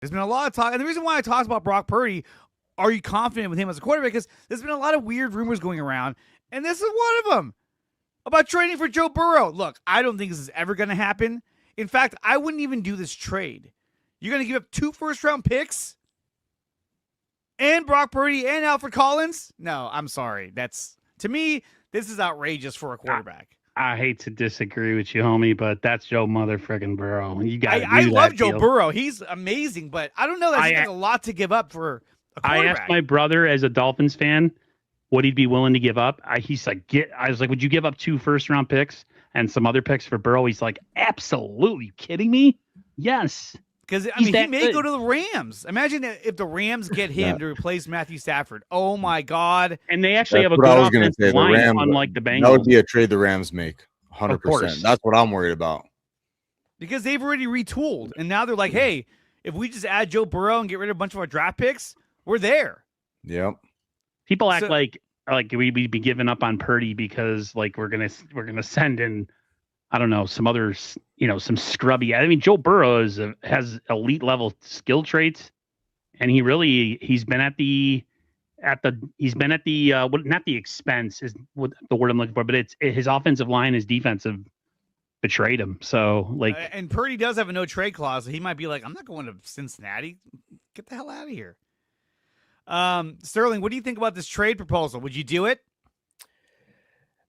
There's been a lot of talk. And the reason why I talked about Brock Purdy, are you confident with him as a quarterback? Because there's been a lot of weird rumors going around, and this is one of them about trading for Joe Burrow. Look, I don't think this is ever going to happen. In fact, I wouldn't even do this trade. You're going to give up 2 first-round picks and Brock Purdy and Alfred Collins? No, I'm sorry. To me, this is outrageous for a quarterback. I hate to disagree with you, homie, but that's Joe motherfucking Burrow. You got. I love Joe Burrow. He's amazing, but I don't know. That's like a lot to give up for a quarterback. I asked my brother, as a Dolphins fan, what he'd be willing to give up. He's like, I was like, would you give up 2 first-round picks and some other picks for Burrow? He's like, absolutely. You kidding me? Yes. Because, he may go to the Rams. Imagine if the Rams get him to replace Matthew Stafford. Oh, my God. And they actually have a good offensive line, unlike the Bengals. That would be a trade the Rams make, 100%. That's what I'm worried about. Because they've already retooled. And now they're like, hey, if we just add Joe Burrow and get rid of a bunch of our draft picks, we're there. Yep. People act like we'd be giving up on Purdy because we're gonna send in, I don't know, some others, some scrubby. I mean, Joe Burrow has elite level skill traits, and he's been at the not the expense is what the word I'm looking for, but it's his offensive line, his defensive betrayed him. So and Purdy does have a no trade clause. So he might be like, I'm not going to Cincinnati. Get the hell out of here. Sterling, what do you think about this trade proposal? Would you do it?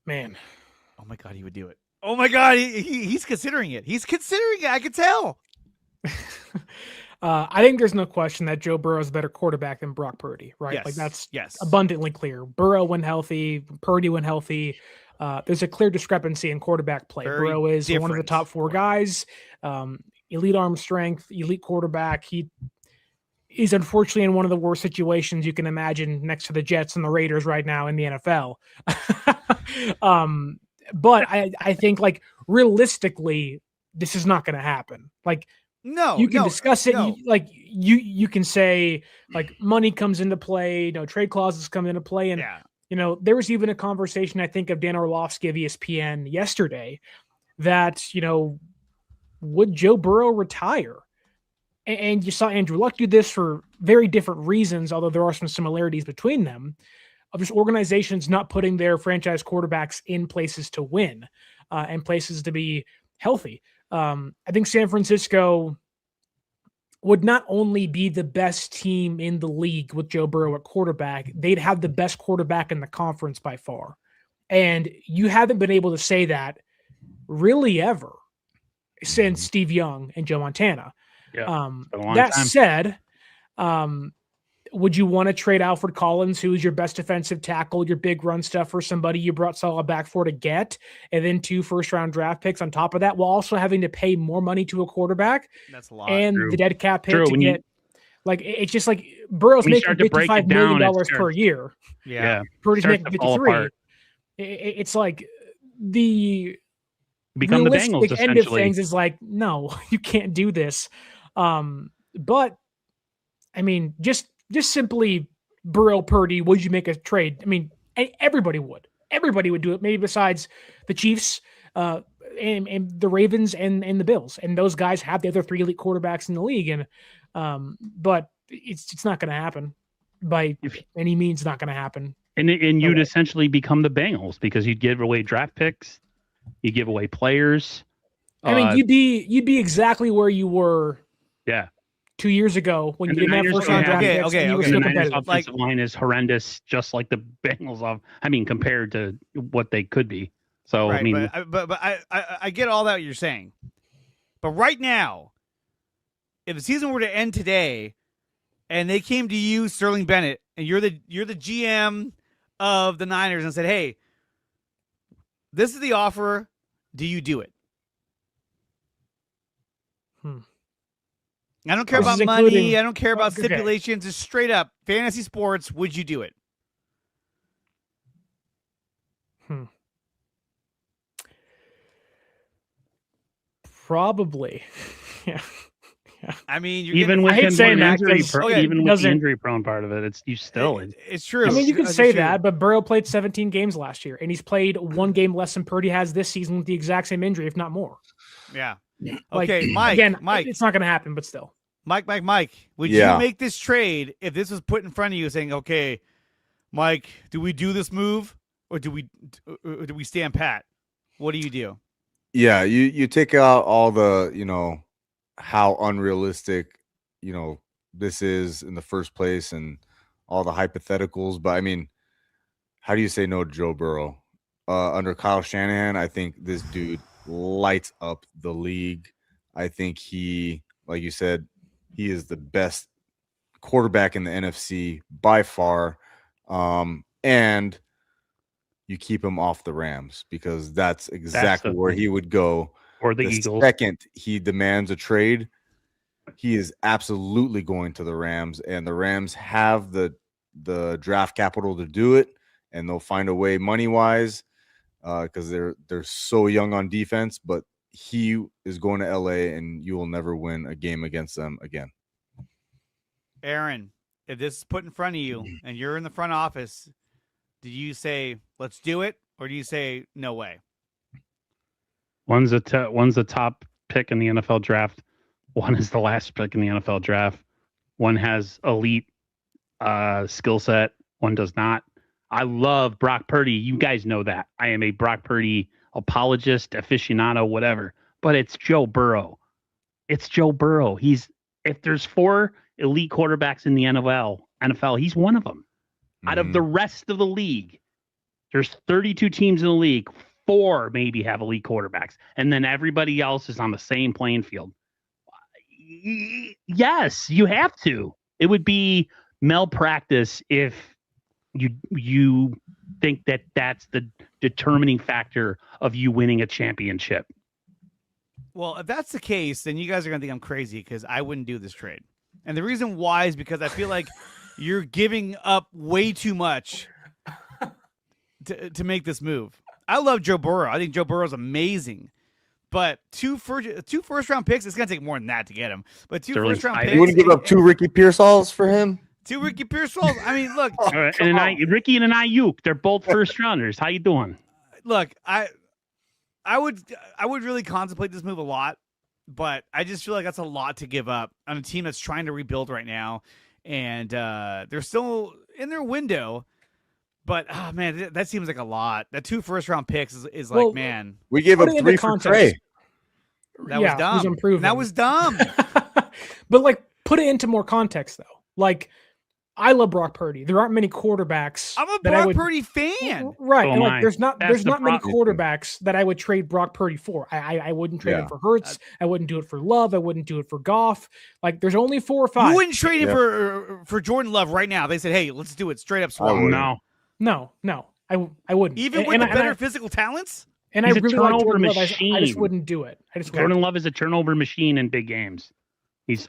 Man. Oh my God, he would do it. Oh my God, he's considering it. He's considering it. I could tell. I think there's no question that Joe Burrow is a better quarterback than Brock Purdy, right? Yes. That's yes. abundantly clear. Burrow when healthy, Purdy when healthy. There's a clear discrepancy in quarterback play. Very Burrow is different. one of the top 4 guys, elite arm strength, elite quarterback. He's unfortunately in one of the worst situations you can imagine next to the Jets and the Raiders right now in the NFL. But I think realistically, this is not going to happen. No, you can discuss it. No. You can say money comes into play, trade clauses come into play. And, there was even a conversation, I think, of Dan Orlovsky of ESPN yesterday that, would Joe Burrow retire? And you saw Andrew Luck do this for very different reasons, although there are some similarities between them, of just organizations not putting their franchise quarterbacks in places to win and places to be healthy. I think San Francisco would not only be the best team in the league with Joe Burrow at quarterback, they'd have the best quarterback in the conference by far. And you haven't been able to say that really ever since Steve Young and Joe Montana. Yeah, that said, would you want to trade Alfred Collins, who is your best defensive tackle, your big run stuff, for somebody you brought solid back for to get, and then 2 first-round draft picks on top of that, while also having to pay more money to a quarterback? That's a lot. And True. the dead cap hit to get it's just Burrow's making $55 million per year. Yeah. Purdy's making 53. It's the become the Bengals realistic end of essentially. things is no, you can't do this. But I mean, just simply Burrow, Purdy, would you make a trade? I mean, everybody would. Everybody would do it, maybe besides the Chiefs and the Ravens and the Bills. And those guys have the other 3 elite quarterbacks in the league. And but it's not going to happen by any means. Not going to happen. And you'd essentially become the Bengals because you'd give away draft picks, you give away players. I mean, you'd be exactly where you were. Yeah. 2 years ago when you didn't have first round draft picks. You were still competitive. The offensive line is horrendous, just like the Bengals. Compared to what they could be. So right, I mean, but I get all that you're saying, but right now, if the season were to end today, and they came to you, Sterling Bennett, and you're the GM of the Niners, and said, "Hey, this is the offer. Do you do it?" I don't care about money. I don't care about stipulations. Just straight up fantasy sports. Would you do it? Probably. Yeah. I mean, even with the injury prone part of it, it's true. I mean, you can say that, but Burrow played 17 games last year, and he's played 1 game less than Purdy has this season with the exact same injury, if not more. Yeah. Okay, Mike. Again, Mike, it's not going to happen, but still. Mike, would you make this trade if this was put in front of you saying, okay, Mike, do we do this move or do we stand pat? What do you do? Yeah, you take out all the, how unrealistic, this is in the first place and all the hypotheticals. But I mean, how do you say no to Joe Burrow? Under Kyle Shanahan, I think this dude lights up the league. I think he, like you said, he is the best quarterback in the NFC by far. And you keep him off the Rams because that's exactly where he would go. Or the Eagles. Second he demands a trade, he is absolutely going to the Rams, and the Rams have the draft capital to do it, and they'll find a way money-wise because they're so young on defense, but he is going to LA and you will never win a game against them again. Aaron, if this is put in front of you and you're in the front office, do you say, let's do it? Or do you say, no way? One's the top pick in the NFL draft. One is the last pick in the NFL draft. One has elite skill set. One does not. I love Brock Purdy. You guys know that. I am a Brock Purdy apologist, aficionado, whatever. But it's Joe Burrow. It's Joe Burrow. If there's 4 elite quarterbacks in the NFL, he's one of them. Out of the rest of the league, there's 32 teams in the league. 4 maybe have elite quarterbacks, and then everybody else is on the same playing field. Yes, you have to. It would be malpractice if you think that that's the determining factor of you winning a championship. Well, if that's the case, then you guys are going to think I'm crazy because I wouldn't do this trade. And the reason why is because I feel like you're giving up way too much to make this move. I love Joe Burrow. I think Joe Burrow is amazing. But two first round picks, it's going to take more than that to get him. But two first round picks. You wouldn't give up 2 Ricky Pearsalls for him? 2 Ricky Pearsalls? I mean, look. Ricky and an Ayuk, they're both first rounders. How you doing? Look, I would really contemplate this move a lot, but I just feel like that's a lot to give up on a team that's trying to rebuild right now. And they're still in their window. But, oh, man, that seems like a lot. That 2 first round picks is like, man. We gave up 3 for Trey. That was dumb. He's improving. That was dumb. But, like, put it into more context, though. Like, I love Brock Purdy. There aren't many quarterbacks. I'm a Brock Purdy fan. Right. So and like, there's not many problem. quarterbacks that I would trade Brock Purdy for. I wouldn't trade him for Hurts. I wouldn't do it for Love. I wouldn't do it for Goff. Like, there's only 4 or 5. You wouldn't trade him for Jordan Love right now. They said, hey, let's do it straight up swap. No, I wouldn't. Even with the better physical talents? And He's I really a like turnover Jordan Love. machine. I just wouldn't do it. Jordan Love is a turnover machine in big games. He's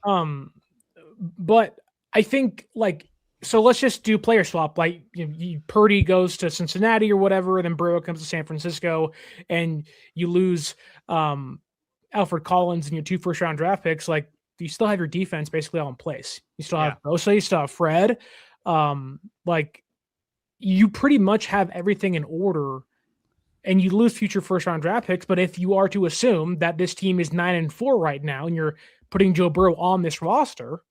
but I think, like, so let's just do player swap. Like, Purdy goes to Cincinnati or whatever, and then Burrow comes to San Francisco, and you lose Alfred Collins and your 2 first round draft picks. Like, you still have your defense basically all in place. You still have Bosa, you still have Fred. Like, you pretty much have everything in order, and you lose future first round draft picks. But if you are to assume that this team is 9-4 right now, and you're putting Joe Burrow on this roster,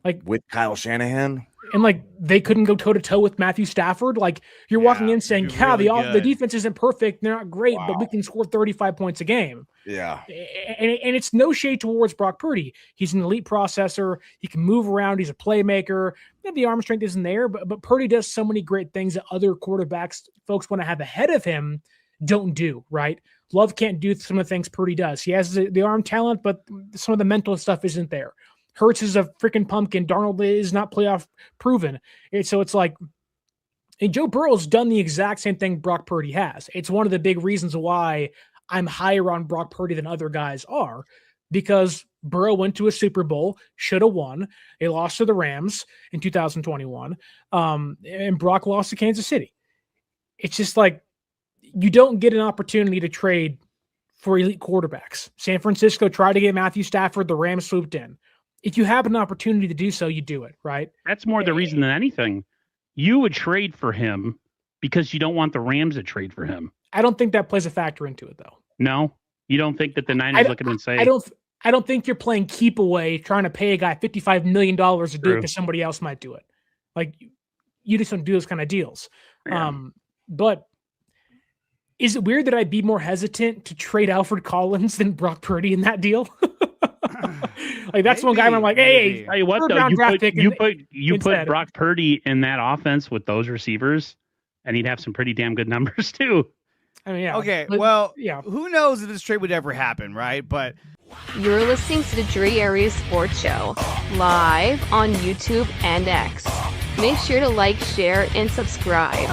like with Kyle Shanahan, and like they couldn't go toe to toe with Matthew Stafford, like you're walking in saying, the defense isn't perfect, they're not great, but we can score 35 points a game. Yeah, and it's no shade towards Brock Purdy. He's an elite processor. He can move around. He's a playmaker. The arm strength isn't there, but Purdy does so many great things that other quarterbacks folks want to have ahead of him don't do, right? Love can't do some of the things Purdy does. He has the arm talent, but some of the mental stuff isn't there. Hurts is a freaking pumpkin. Darnold is not playoff proven. So it's like, and Joe Burrow's done the exact same thing Brock Purdy has. It's one of the big reasons why I'm higher on Brock Purdy than other guys are, because Burrow went to a Super Bowl, should have won. They lost to the Rams in 2021. And Brock lost to Kansas City. It's just like, you don't get an opportunity to trade for elite quarterbacks. San Francisco tried to get Matthew Stafford. The Rams swooped in. If you have an opportunity to do so, you do it, right? That's more the reason than anything. You would trade for him because you don't want the Rams to trade for him. I don't think that plays a factor into it, though. No? You don't think that the Niners look at him and say, I don't think you're playing keep away trying to pay a guy $55 million to do it because somebody else might do it. Like, you just don't do those kind of deals. Yeah. But is it weird that I'd be more hesitant to trade Alfred Collins than Brock Purdy in that deal? Like, that's one guy where I'm like, hey, tell you what, though, you put Brock Purdy in that offense with those receivers, and he'd have some pretty damn good numbers too. I mean, yeah. Okay, But, well, yeah. who knows if this trade would ever happen, right? But You're listening to the Dre Aries Sports Show, live on YouTube and X. Make sure to like, share, and subscribe.